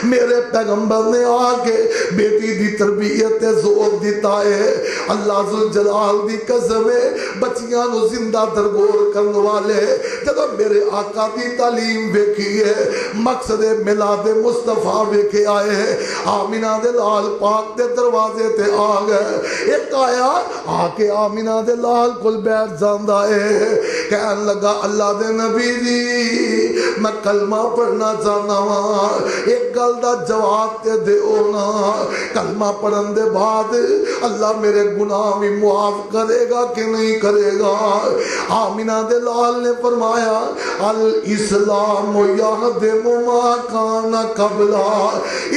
[SPEAKER 1] میرے پیغمبر نے آکے بیٹی دی تربیت زور دیتا ہے، اللہ ذوالجلال دی قسم ہے، بچیاں نو زندہ درگور کرنے والے جب میرے آقا دی تعلیم دیکھی ہے، مقصد میلاد مصطفیٰ دیکھے آئے ہیں، آمینہ دے لال پاک دے دروازے تے آ گئے، ایک آیا آکے آمینہ دے لال کل بیٹھ جاندہ ہے، کہنے لگا اللہ دے نبی دی میں کلمہ پڑھنا چاہنا ہوں، ایک گل دا جواب تے دے اونا، کلمہ پڑھن دے بعد اللہ میرے گناہ بھی معاف کرے گا کہ نہیں کرے گا؟ آمینہ دے لال نے فرمایا الاسلام یہدم ما کان قبلا،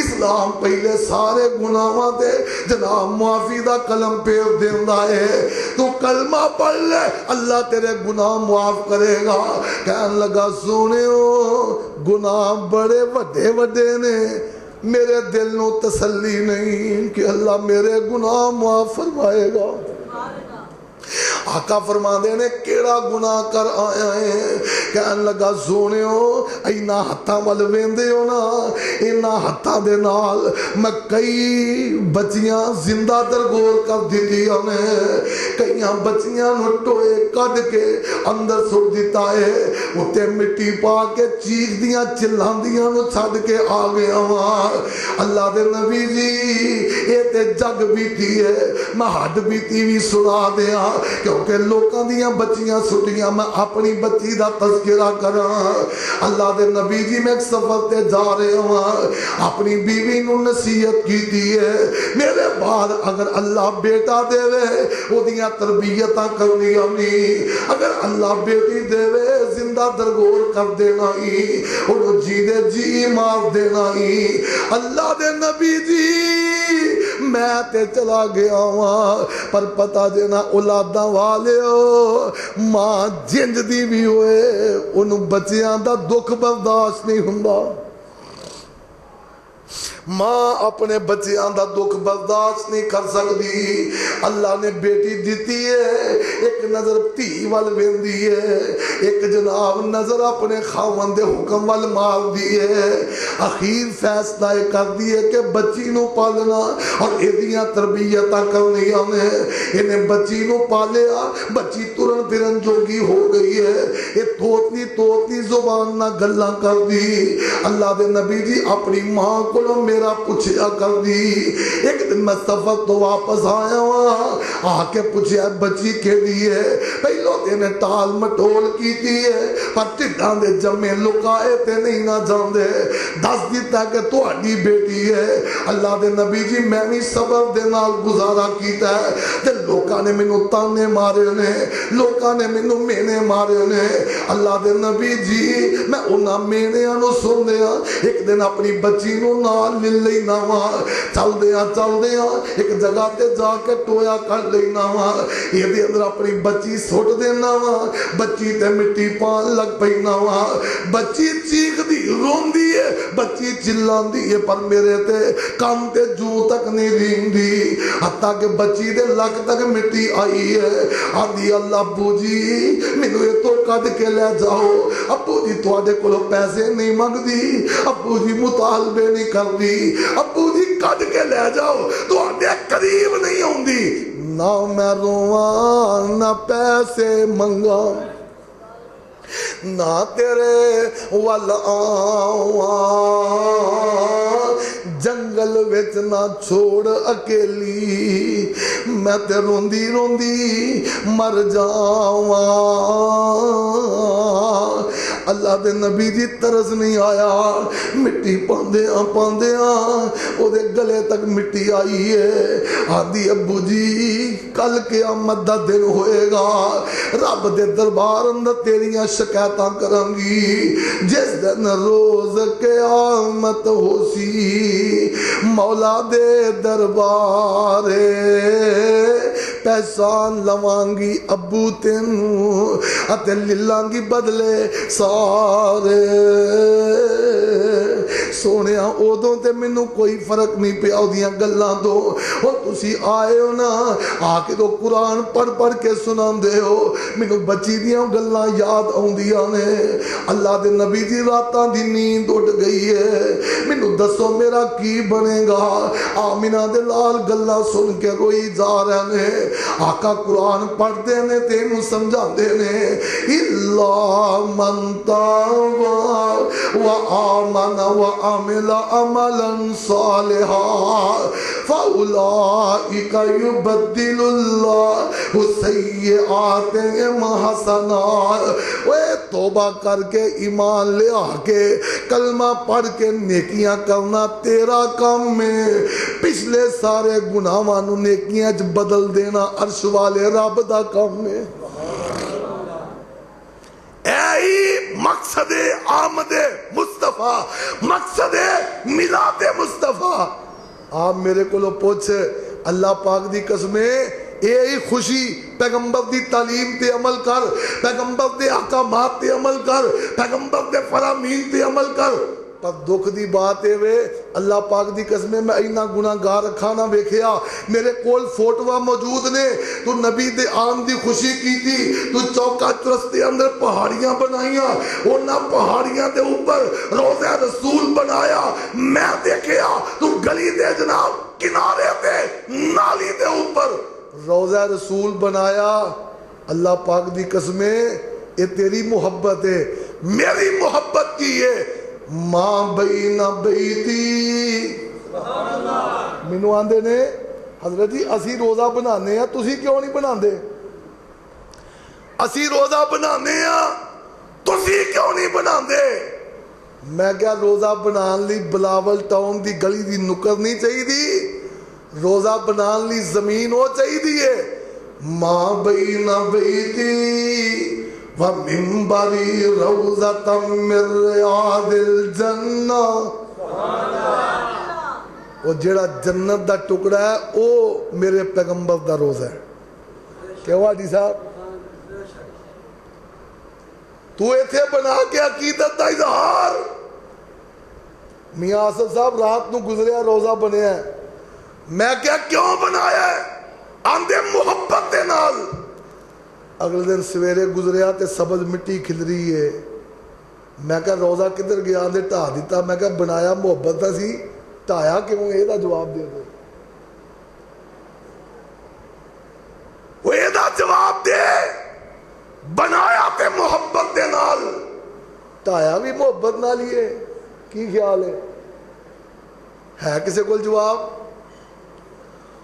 [SPEAKER 1] اسلام پہلے سارے گناہاں دے جناب معافی دا کلم پھیر دیندا ہے، تو کلمہ پڑھ لے اللہ تیرے گناہ معاف کرے گا۔ کہنے لگا سنیو گناہ بڑے وڈے وڈے نے، میرے دل نو تسلی نہیں کہ اللہ میرے گناہ معاف فرمائے گا۔ آقا فرما دینے کیڑا گناہ کر آیا ہے؟ کہنے لگا سونیو اینا ہتھاں وال ویندے ہو نا، اینا ہتھاں دے نال میں کئی بچیاں زندہ درگور کر دیتی ہمیں، کئیاں بچیاں نو ٹوئے کڈ کے اندر سڑ دیتا ہے، اتے مٹی پا کے چیخ دیاں چلان دیاں نو چھڑ کے آگے ہمار۔ اللہ دے نبی جی یہ تے جگ بیتی ہے، میں ہڈ بیتی بھی سنا دیاں، کیوں کیونکہ لوکاں دیاں بچیاں سٹیاں میں اپنی بچی دا تذکرہ کراں اللہ دے نبی جی میں ایک سفر تے جا رہے ہوں اپنی بیوی نو نصیحت کیتی ہے میرے بعد اگر اللہ بیٹا دے وے وہ دیاں تربیتاں کرنی نہیں اگر اللہ بیٹی دے وے زندہ درگور کر دینا ہی انہوں جی دے جی مار دینا ہی اللہ دے نبی جی میں تے چلا گیا ہوں پر پتہ دینا اولاداں والے ہو ماں جنج دی بھی ہوئے انہوں بچیاں دا دکھ برداشت نہیں ہوندا ماں اپنے بچیاں دا دکھ برداشت نہیں کر سکتی اللہ نے بیٹی دیتی ہے ایک نظر تھی وال ویندی ہے ایک جناب نظر اپنے خاوند دے حکم وال مار دی ہے اخیر فیصلہ کر دی ہے کہ بچی نو پالنا اور ایدیاں تربیتاں کرنی نے انہیں بچی نو پالیا بچی ترن پھرن جوگی ہو گئی ہے یہ توتلی زبان نہ گلاں کر دی اللہ دے نبی جی اپنی ماں کو میرا پوچھیا کر دی ایک دن میں سفر تو واپس آیا ہوں آ کے پوچھیا بچی کے لیے پہلو دن ٹال مٹول کی تھی ہے پر ٹڈاں دے جمے لکائے تے نہیں نہ جاندے دس دیتا کہ تو اڈی بیٹی ہے اللہ دے نبی جی میں بھی صبر دے نال گزارا کیتا ہے تے لوکاں نے مینوں تانے مارے نے لوکاں نے مینوں مینے مارے نے اللہ دے نبی جی میں انہاں مینیاں نو سن دیا ایک دن اپنی بچی نو نال مل لینا وا چل دیا ایک جگہ تے جا کے ٹویا کر لینا وا یہ دے اندر اپنی بچی سٹ دینا وا بچی تے مٹی پان لگ پینا وا بچی چیخ دی رون دی ہے بچی چلان دی ہے پر میرے تے کام تے جو تک نہیں رین دی حتیٰ کہ بچی دے لگ تک مٹی آئی ہے آدھی اللہ ابو جی مینوں یہ تو کد کے لے جاؤ ابو جی تواڈے کولوں پیسے نہیں منگ دی ابو جی مطالبے نہیں کر دی ابو جی کد کے لے جاؤ تو آدھے قریب نہیں ہوں دی نہ میں رواں نہ پیسے منگا نہ تیرے وال آواں جنگل وچ نہ چھوڑ اکیلی میں تے روندی روندی مر جاواں اللہ دے نبی جی ترس نہیں آیا مٹی پاندیاں او دے گلے تک مٹی آئی ہے آدھی ابو جی کل قیامت دا دن ہوئے گا رب دے دربار اندر تیریاں شکایتاں کروں گی جس دن روز قیامت ہو سی مولا دے دربار پہچان لوانگی ابو تینوں اتے للانگی بدلے سارے سونیا اودوں تے منوں کوئی فرق نہیں پیا اودیاں گلاں دو او تسی آئے ہو نا آ کے تو قرآن پڑھ کے سناندے ہو منوں بچی دیاں گلاں یاد آوندیاں نے اللہ دے نبی دی راتاں دی نیند اٹھ گئی ہے منوں دسو میرا کی بنے گا آمینہ دے لال گلاں سن کے روئی جا رہے نے آقا قرآن پڑھ دے نے تینوں سمجھا دے نے اللہ من تابا وآمن وعمل عملا صالحا فاولئک یبدل اللہ سیئاتہم حسنات وہ توبہ کر کے ایمان لے آ کے کلمہ پڑھ کے نیکیاں کرنا تیرا کام میں پچھلے سارے گناہاں نو نیکیاں چ بدل دینا عرش والے رب دا کام میں اے مقصد آمد مصطفیٰ مقصد میلاد مصطفیٰ آپ میرے کو لو پوچھے اللہ پاک دی قسمیں اے ہی خوشی پیغمبر دی تعلیم تے عمل کر پیغمبر دے احکامات تے عمل کر پیغمبر دے فرامین تے عمل کر پر دکھ دی بات ہے وے اللہ پاک دی قسمیں میں اینا گناہگار کھانا ویکھیا میرے کول فوٹوہ موجود نے تو نبی دے آم دی خوشی کی تھی تو چوکا چرستے اندر پہاڑیاں بنائیاں اونا پہاڑیاں دے اوپر روضہ رسول بنایا میں دیکھیا تو گلی دے جناب کنارے دے نالی دے اوپر روضہ رسول بنایا اللہ پاک دی قسمیں یہ تیری محبت ہے میری محبت کی ہے ماں بین بیتی مینوں آندے نے حضرت جی اسی روزہ بنانے ہیں تسی کیوں نہیں بنا دے اسی روزہ بنانے تسی کیوں نہیں بناندے؟ میں کیا روزہ بنان لی بلاول ٹاؤن دی گلی دی نکر نہیں چاہیے دی، روزہ بنان لی زمین ہو چاہیے دی ہے، ماں بین بیتی و منبری روزہ من ریاض الجنہ، وہ جڑا جنت دا ٹکڑا ہے وہ میرے پیغمبر دا روزہ ہے۔ کیا ہوا جی صاحب؟ تو ایتھے بنا کے عقیدت دا اظہار، میاں آصف صاحب رات نو گزریا روزہ بنیا ہے، میں کیا کیوں بنایا ہے؟ آندے محبت دے نال۔ اگلے دن سویرے گزریا تے سبز مٹی کھل رہی ہے، میں کہا روزہ کدھر گیا؟ آندے ٹھا دیتا، میں کہا بنایا محبت دا سی، ٹھایا کیوں؟ یہ دا جواب دے دو، وہ یہ دا جواب دے، بنایا تے محبت دے نال، ٹھایا بھی محبت نال ہی ہے، کی خیال ہے کسے کول جواب؟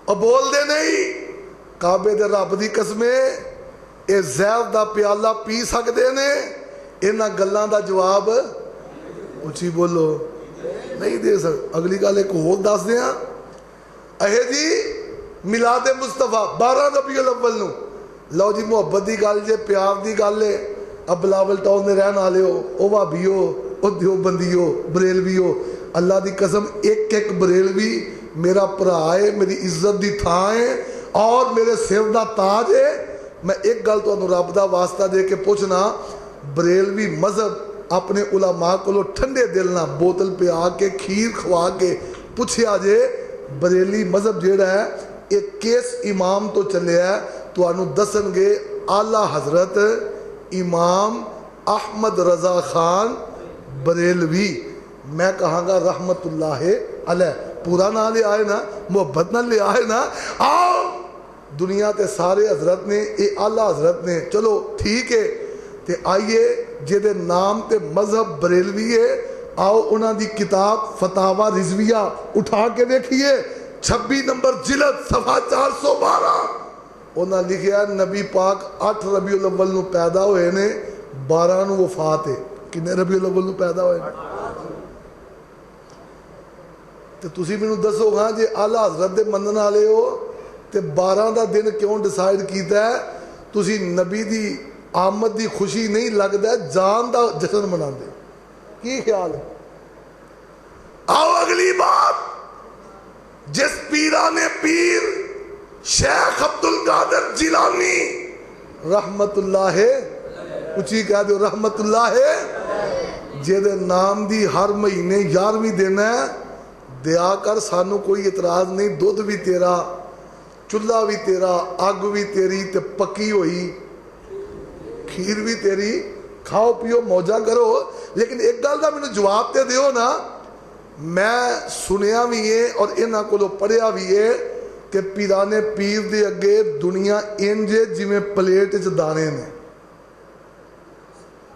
[SPEAKER 1] اور بول دے نہیں، کعبے دے رب دی قسمیں اے زہر دا پیالہ پی سکدے نے؟ انہاں گلاں دا جواب اچھی بولو نہیں دے سکتے۔ اگلی گل ایک اور دس دیاں، اے جی میلاد مصطفیٰ 12 ربیع الاول نو، لو جی محبت دی گل جے، پیار دی گل ہے، اب بلاول ٹاؤن میں رہن والے ہو، او بھابی ہو، او دیوبندی ہو، بریلوی ہو، اللہ دی قسم ایک ایک بریلوی میرا بھرا ہے، میری عزت دی تھاں ہے اور میرے سر دا تاج ہے۔ میں ایک گل تو رب دا واسطہ دے کے پوچھنا، بریلوی مذہب اپنے علماء کو ٹھنڈے دل نہ بوتل پہ آ کے کھیر کھوا کے پوچھیا جے، بریلی مذہب جیڑا ہے ایک کیس امام تو چلے ہے، تو انہوں دسن گے اعلیٰ حضرت امام احمد رضا خان بریلوی، میں کہاں گا رحمت اللہ علیہ، پورا نہ لے آئے نا، محبت نہ لے آئے نا، آؤ دنیا تے سارے حضرت نے، اے اعلیٰ حضرت نے، چلو ٹھیک ہے تے آئیے جیدے نام تے مذہب بریلوی ہے، آؤ انہاں دی کتاب فتاوی رضویہ اٹھا کے دیکھیے، 26 نمبر جلد صفحہ 412، انہاں لکھیا نبی پاک 8 ربیع الاول نو پیدا ہوئے نے، 12 نو وفات ہے۔ کنے ربیع الاول نو پیدا ہوئے نے؟ تو تسی میں دسو گا جے اعلیٰ حضرت دے منن والے ہو تے 12 دا دن کیوں ڈیسائیڈ کیتا ہے؟ تسی نبی دی آمد دی خوشی نہیں لگتا ہے، جان دا جشن منا دے، کی خیال ہے؟ آؤ اگلی بات، جس پیران پیر شیخ عبدالقادر جیلانی رحمت اللہ اچھی کہہ دو رحمت اللہ، جیدے نام دی ہر مہینے 11ویں دن ہے، دیا کر سانو کوئی اعتراض نہیں، دودھ بھی تیرا، چولہا بھی تیرا، آگ بھی تیری تے پکی ہوئی، کھیر بھی تیری، کھاؤ پیو موجہ کرو، لیکن ایک گل دا میں نے جواب تے دیو نا، میں سنیا بھی ہے اور انہاں کو پڑھیا بھی ہے کہ پیرانے پیر دے اگے دنیا انجے جی میں پلیٹ چ دانے نے،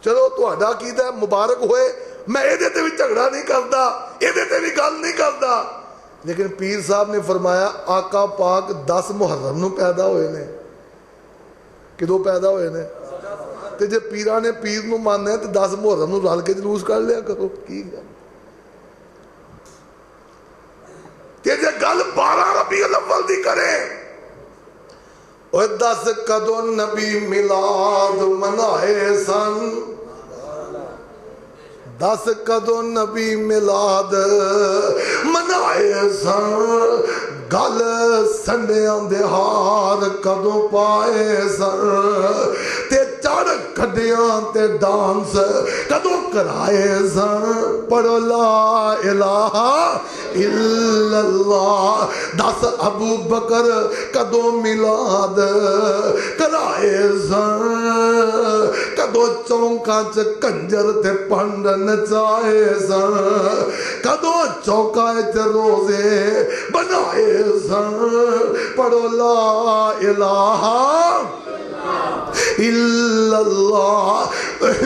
[SPEAKER 1] چلو تو اڈا کیتا ہے مبارک ہوئے، میں ایدے تے بھی جھگڑا نہیں کرتا، ایدے تے بھی گل نہیں کرتا، لیکن پیر صاحب نے فرمایا آقا پاک 10 محرم نو پیدا ہوئے نے، کدو پیدا ہوئے نے؟ تے جے پیرانے پیر نو ماننے ہیں تو 10 محرم نو رل کے جلوس کر لیا کرو، کی گل؟ تے جے گل 12 ربیع الاول دی کریں، اور 10 کدو نبی میلاد منائے سن، 10 کدو نبی میلاد منائے سن، گل سنڈیاں دے ہار کدو پائے سن، تے چڑھ کھڈیاں تے ڈانس کدو کرائے سن، پڑھو لا الہ الا اللہ، 10 ابو بکر کدو میلاد کرائے سن، کدو چونکاں چ کنجر تے پنڈ نچائے سن، کدو چوکاں چ روزے بنائے سن، پڑھو لا الہ الا اللہ،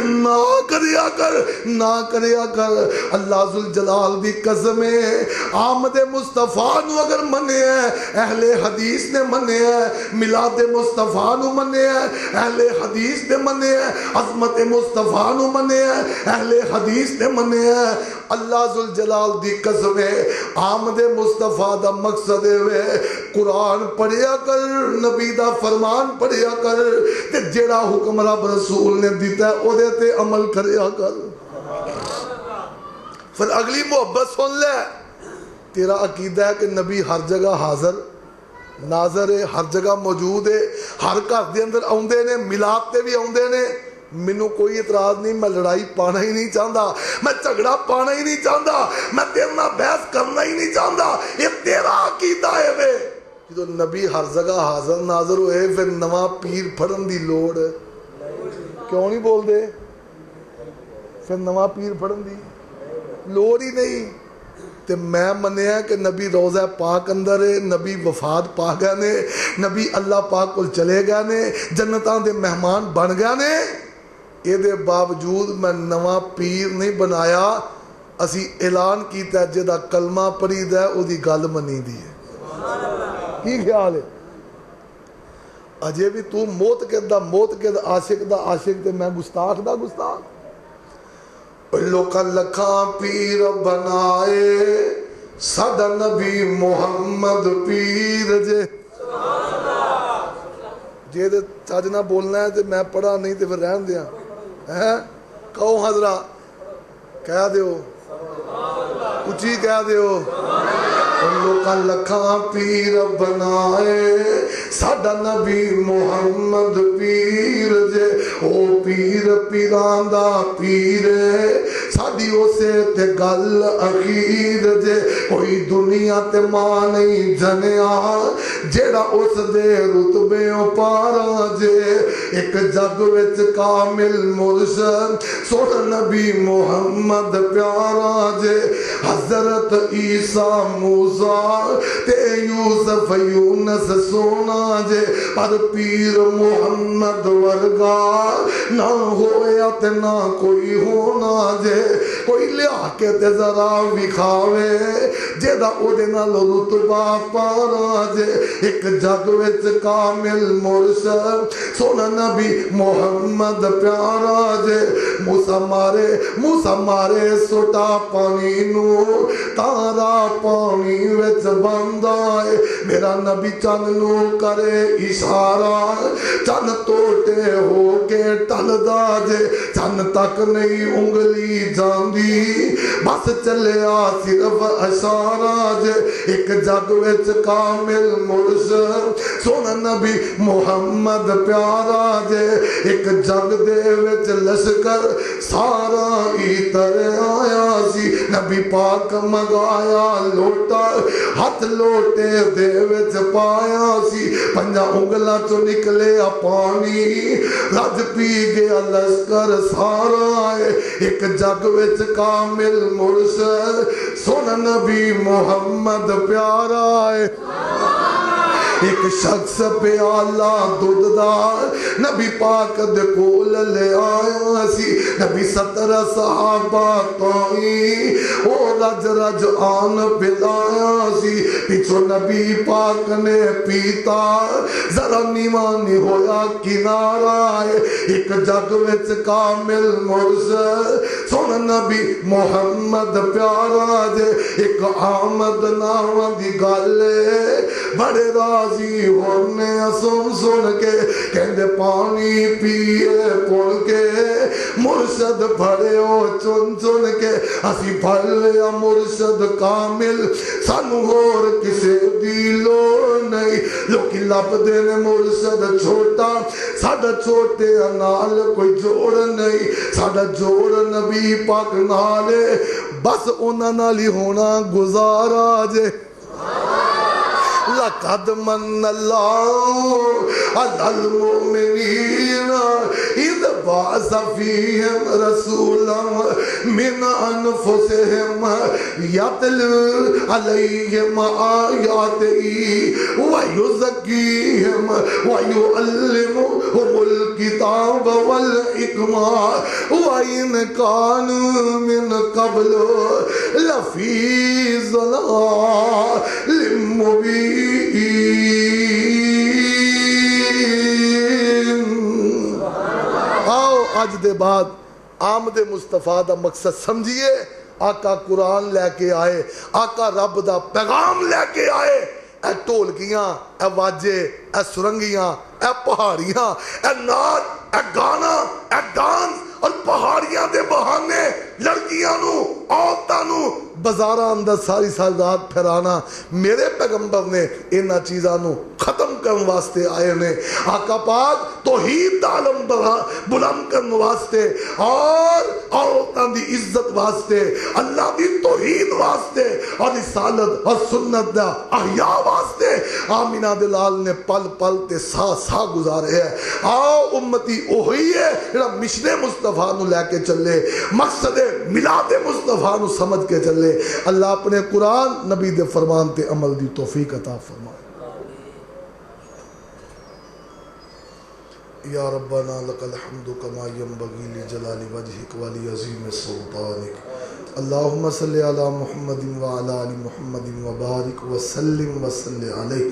[SPEAKER 1] نہ کریا کر، نہ کریا کر۔ اللہ ذوالجلال دی قسم ہے، آمد مصطفیٰ نو اگر منے ہے اہل حدیث نے منے ہے، میلاد مصطفیٰ نو منے ہے اہل حدیث نے منے ہے، عظمت مصطفیٰ نو منے ہے اہل حدیث نے منے ہے۔ اللہ ذوالجلال دی قسم ہے، آمد مصطفیٰ دا مقصد ہے قرآن پڑھیا کر، نبی دا فرمان پڑھیا کر، تے جیڑا حکم رب رسول نے دیتا ہے او دے تے عمل کریا کر۔ پھر اگلی محبت سن لے، تیرا عقیدہ ہے کہ نبی ہر جگہ حاضر ناظر ہے، ہر جگہ موجود ہے، ہر گھر دے اندر آوندے نے، میلاد تے بھی آوندے نے، مینوں کوئی اعتراض نہیں، میں لڑائی پانا ہی نہیں چاہتا، میں جھگڑا پانا ہی نہیں چاہتا، میں تیرے نال بحث کرنا ہی نہیں چاہتا، یہ تیرا عقیدہ ہے وے۔ جدو نبی ہر جگہ حاضر ناظر ہوئے پھر نواں پیر پھڑن دی لوڑ کیوں نہیں بول دے؟ پھر نواں پیر پھڑن دی لوڑ ہی نہیں۔ تے میں منیا کہ نبی روضہ پاک اندر ہے، نبی وفات پا گئے نے، نبی اللہ پاک کو چلے گئے نے، جنتاں دے مہمان بن گئے نے، اے دے باوجود میں نواں پیر نہیں بنایا، اسی اعلان کیتا ہے جدا کلمہ پڑھی دا ہے او دی گل منی دی ہے۔ کی خیال ہے؟ اجے بھی تو موت کے دا عاشق تے میں گستاخ دا گستاخ۔ لوکاں لکھاں پیر بنائے ساڈا نبی محمد پیر جے جے دے چاج نہ بولنا ہے تے میں پڑھا نہیں تے پھر رہن دیا کہو حضرہ کہہ دیو اچھی کہہ دیو لوکاں لکھاں پیر بنائے ساڈا نبی محمد پیر جے او پیر پیران دا پیر ساڈی اسے تے گل اخیر جے کوئی دنیا تے ماں نہیں جنیا جیڑا اس دے رتبیوں پارا جے ایک جگ وچ کامل مرشد سونا نبی محمد پیارا جے حضرت عیسیٰ موسیٰ تے یوسف یونس سونا جے پر پیر محمد ورگا نہ ہویا تے نہ کوئی ہونا جے کوئی لیا کے تے ذرا وکھاوے جیدہ او دے نال رتبہ پارا جے ایک جگ وچ کامل مرشد سونا نبی محمد پیارا جے موسیٰ مارے سوٹا پانی نو تارا پانی وچ بندائے میرا نبی چند نو کرے اشارہ چند توٹے ہو کے ٹل دا جے چند تک نہیں انگلی جاندی بس چلیا صرف اشارہ جے ایک جگ وچ کامل مرشد سونا نبی محمد پیارا جے ایک جگ دے وچ لشکر سارا ایتر آیا سی نبی پاک مگایا لوٹا ہاتھ لوٹے دے وچ پایا سی پنجا انگلا چو نکلے پانی رج پی گیا لشکر سارا ہے ایک جگ وچ کامل مرشد سونا نبی محمد پیارا ہے ایک شخص پیالہ دودھ دار نبی پاک دے کول لے آیا سی نبی 17 صحابہ توئی او رج آن پلایا سی پیچھو نبی پاک نے پیتا ذرا نیوانی ہویا کنارہ ہے ایک جگ وچ کامل مرشد سونا نبی محمد پیارا جے ایک آمد ناوان دی گالے بڑے راضی ہونے سن کے کہندے پانی پیے پڑ کے مرشد بھڑے ہو چن کے اسی پھڑ لیا مرشد کامل سانو اور کسے دی لوڑ نہیں لوکی لب دینے مرشد چھوٹا ساڑا چھوٹے نال کوئی جوڑ نہیں ساڑا جوڑ نبی پاک نالے بس انہاں نالی ہونا گزارا جے لقد من اللہ علی المؤمنین اذ بعث فيهم رسولا من أنفسهم يتلو عليهم آياته ويزكيهم ويعلمهم الكتاب والحكمة وإن كانوا من قبل لفي ضلال مبين. آؤ اج دے بعد آمد مصطفیٰ دا مقصد سمجھیے. آقا قرآن لے کے آئے, آقا رب دا پیغام لے کے آئے. اے ٹولکیاں, اے واجے, اے سرنگیاں, اے پہاڑیاں, اے نعت, اے گانا, اے ڈانس اور پہاڑیاں دے بہانے لڑکیاں نو, عورتاں نو بازاراں اندر ساری رات پھرانا. میرے پیغمبر نے انہاں چیزاں نو ختم کرن واسطے آئے نے. آقا پاک توحید دا علم بلند کرن واسطے اور عورتاں دی عزت واسطے, اللہ دی توحید واسطے اور رسالت اور سنت دا احیاء واسطے آمینہ دلال نے پل پل تے سا گزارے ہیں. آؤ امتی اوہی ہے جڑا مشن مصطفیٰ نو لے کے چلے, مقصد میلاد مصطفیٰ نو سمجھ کے چلے. اللہ اپنے قرآن نبی دے فرمان تے عمل دی توفیق عطا فرمائے. یا ربنا لک الحمد کما ینبغی لجلال وجہک ولعظیم سلطانک. اللہم صلی علی محمد وعلی آل محمد وبارک وسلم وصلی علیہ.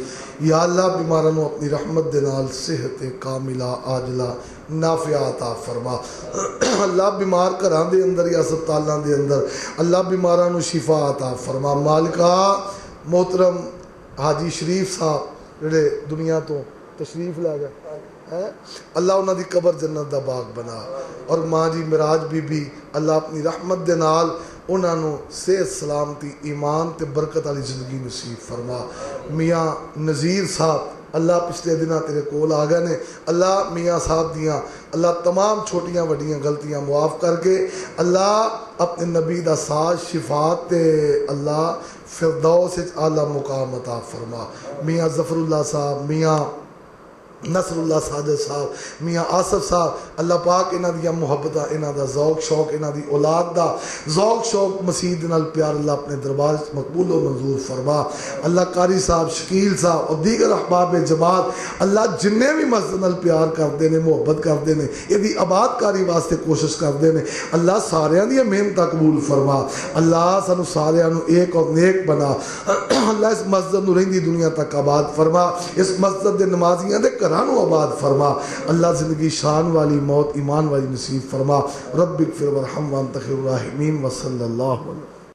[SPEAKER 1] یا اللہ بیمارانو اپنی رحمت دے نال صحت کاملہ عاجلہ نافع عطا فرما. اللہ بیمار گھراں دے اندر یا ہسپتالاں دے اندر اللہ بیمارانو شفا عطا فرما. مالکا محترم حاجی شریف صاحب جڑے دنیا تو تشریف لے گئے, اللہ انہاں دی قبر جنت دا باغ بنا. اور ماں جی معراج بی بی اللہ اپنی رحمت دے نال انہاں نو صحت سلامتی ایمان تے برکت والی زندگی نصیب فرما. میاں نذیر صاحب اللہ پچھلے دنوں تیرے کول آ گئے نے. اللہ میاں صاحب دیاں اللہ تمام چھوٹیاں وڈیاں غلطیاں معاف کر کے اللہ اپنے نبی دا ساز شفاعت تے اللہ فردوس اعلیٰ مقام عطا فرما. میاں ظفر اللہ صاحب, میاں نصر اللہ ساجد صاحب, میاں آصف صاحب, اللہ پاک انہاں دیا محبتہ, انہاں دا ذوق شوق, انہاں دی اولاد دا ذوق شوق مسید نال پیار اللہ اپنے دربار مقبول و منظور فرما. اللہ قاری صاحب, شکیل صاحب اور دیگر احباب جماعت اللہ جننے بھی مسجد نال پیار کرتے ہیں, محبت کرتے ہیں, یہ دی آباد کاری واسطے کوشش کرتے ہیں, اللہ ساریاں دی محنت قبول فرما. اللہ سانو ساریاں نو ایک اور نیک بنا. اللہ اس مسجد نو رہندی دنیا تک آباد فرما. اس مسجد دے نمازیاں دے گھرانو آباد فرما. اللہ زندگی شان والی, موت ایمان والی نصیب فرما. رب اغفر وارحم وانت خیر الراحمین وصلی اللہ علیہ.